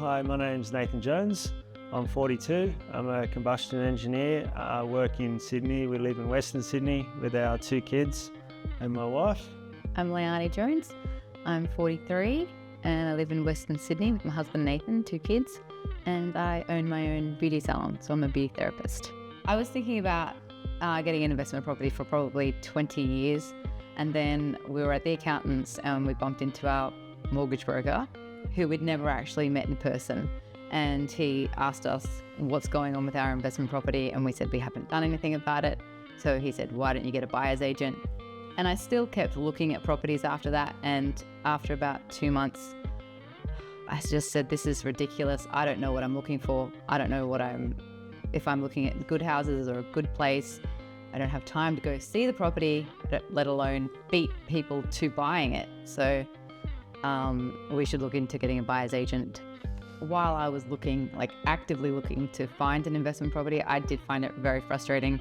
Hi, my name's Nathan Jones. I'm 42. I'm a combustion engineer. I work in Sydney. We live in Western Sydney with our 2 kids and my wife. I'm Laiani Jones. I'm 43 and I live in Western Sydney with my husband Nathan, 2 kids, and I own my own beauty salon, so I'm a beauty therapist. I was thinking about getting an investment property for probably 20 years, and then we were at the accountant's and we bumped into our mortgage broker, who we'd never actually met in person. And he asked us what's going on with our investment property, and we said we haven't done anything about it. So he said, why don't you get a buyer's agent? And I still kept looking at properties after that, and after about 2 months, I just said, this is ridiculous. I don't know what I'm looking for. I don't know if I'm looking at good houses or a good place. I don't have time to go see the property, let alone beat people to buying it. So we should look into getting a buyer's agent. While I was actively looking to find an investment property, I did find it very frustrating,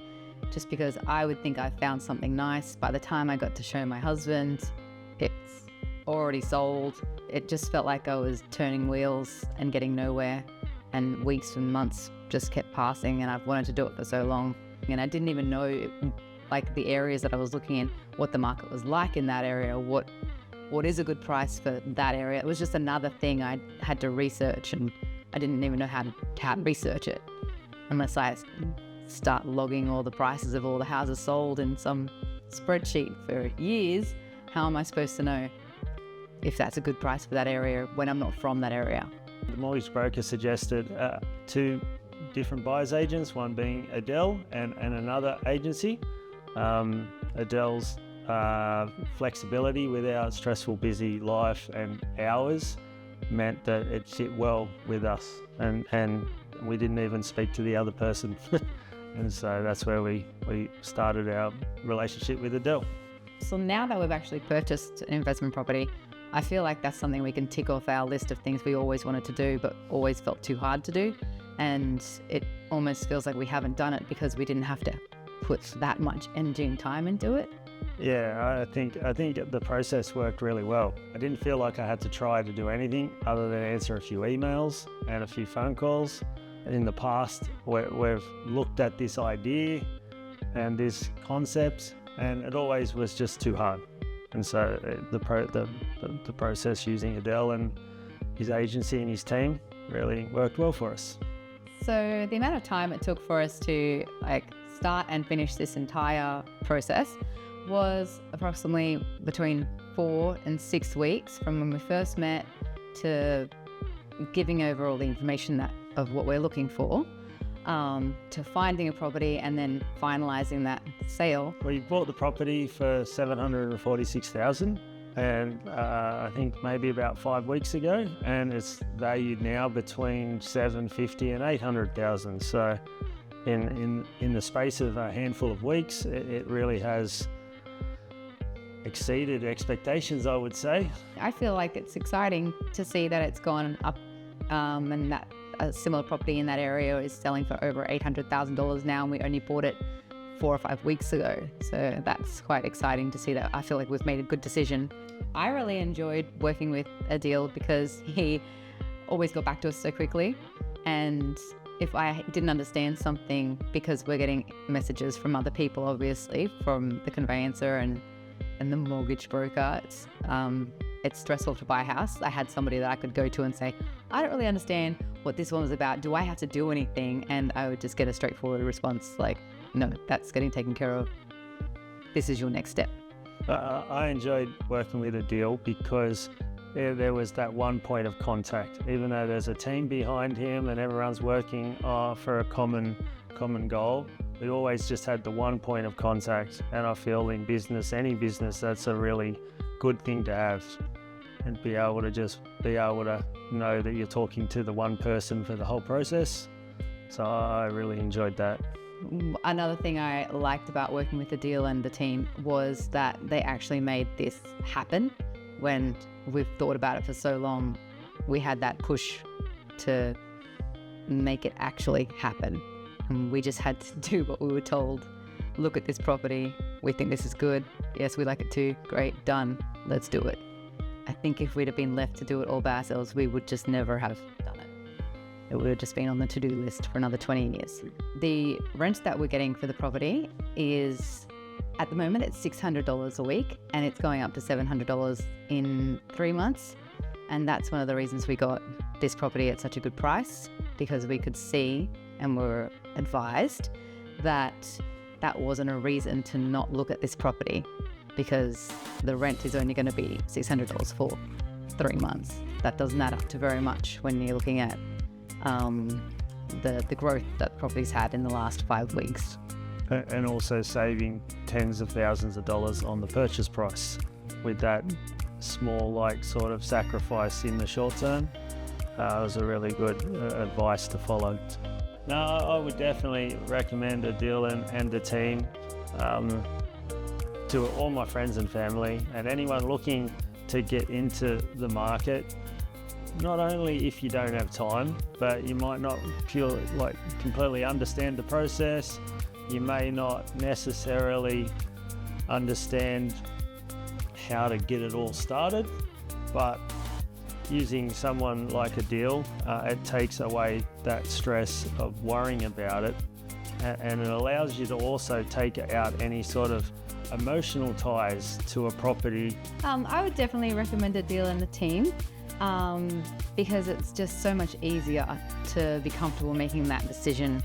just because I would think I found something nice. By the time I got to show my husband, it's already sold. It just felt like I was turning wheels and getting nowhere, and weeks and months just kept passing, and I've wanted to do it for so long. And I didn't even know the areas that I was looking in, what the market was like in that area, what is a good price for that area. It was just another thing I had to research, and I didn't even know how to research it unless I start logging all the prices of all the houses sold in some spreadsheet for years. How am I supposed to know if that's a good price for that area when I'm not from that area? The mortgage broker suggested 2 different buyer's agents, one being Adeel and another agency. Adeel's flexibility with our stressful, busy life and hours meant that it fit well with us, and we didn't even speak to the other person. And so that's where we started our relationship with Adeel. So now that we've actually purchased an investment property, I feel like that's something we can tick off our list of things we always wanted to do but always felt too hard to do. And it almost feels like we haven't done it because we didn't have to put that much energy and time into it. Yeah, I think the process worked really well. I didn't feel like I had to try to do anything other than answer a few emails and a few phone calls. In the past, we've looked at this idea and this concept, and it always was just too hard. And so the process using Adeel and his agency and his team really worked well for us. So the amount of time it took for us to start and finish this entire process was approximately between 4 and 6 weeks, from when we first met to giving over all the information of what we're looking for, to finding a property and then finalising that sale. We bought the property for $746,000, and I think maybe about 5 weeks ago, and it's valued now between $750,000 and $800,000. So in the space of a handful of weeks, it really has exceeded expectations, I would say. I feel like it's exciting to see that it's gone up, and that a similar property in that area is selling for over $800,000 now, and we only bought it 4 or 5 weeks ago. So that's quite exciting to see that. I feel like we've made a good decision. I really enjoyed working with Adeel because he always got back to us so quickly. And if I didn't understand something, because we're getting messages from other people, obviously, from the conveyancer and the mortgage broker, it's stressful to buy a house. I had somebody that I could go to and say, I don't really understand what this one was about. Do I have to do anything? And I would just get a straightforward response like, no, that's getting taken care of. This is your next step. I enjoyed working with Adeel because there was that one point of contact. Even though there's a team behind him and everyone's working for a common goal, we always just had the one point of contact. And I feel in business, any business, that's a really good thing to have, and be able to know that you're talking to the one person for the whole process. So I really enjoyed that. Another thing I liked about working with Adeel and the team was that they actually made this happen. When we've thought about it for so long, we had that push to make it actually happen. And we just had to do what we were told. Look at this property. We think this is good. Yes, we like it too. Great, done. Let's do it. I think if we'd have been left to do it all by ourselves, we would just never have done it. it would have just been on the to-do list for another 20 years. The rent that we're getting for the property is, at the moment, it's $600 a week, and it's going up to $700 in 3 months. And that's one of the reasons we got this property at such a good price, because we could see and were advised that that wasn't a reason to not look at this property, because the rent is only going to be $600 for 3 months. That doesn't add up to very much when you're looking at the growth that property's had in the last 5 weeks. And also saving tens of thousands of dollars on the purchase price with that small sort of sacrifice in the short term. It was a really good advice to follow. No, I would definitely recommend Adeel and the team to all my friends and family, and anyone looking to get into the market. Not only if you don't have time, but you might not feel completely understand the process. You may not necessarily understand how to get it all started, but using someone like Adeel, it takes away that stress of worrying about it, and it allows you to also take out any sort of emotional ties to a property. I would definitely recommend Adeel and the team, because it's just so much easier to be comfortable making that decision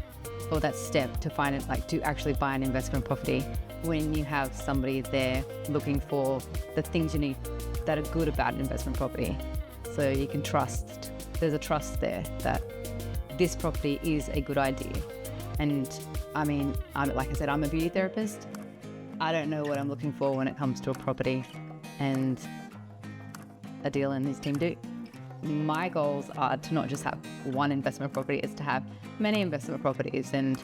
or that step to find it, to actually buy an investment property, when you have somebody there looking for the things you need that are good about an investment property. So you can trust, there's a trust there that this property is a good idea. And I mean, like I said, I'm a beauty therapist. I don't know what I'm looking for when it comes to a property, and Adeel and his team do. My goals are to not just have one investment property, it's to have many investment properties, and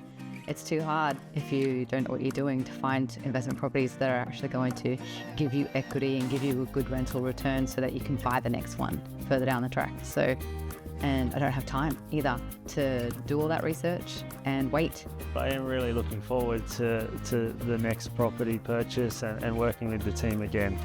it's too hard if you don't know what you're doing to find investment properties that are actually going to give you equity and give you a good rental return so that you can buy the next one further down the track. So, and I don't have time either to do all that research and wait. I am really looking forward to the next property purchase and working with the team again.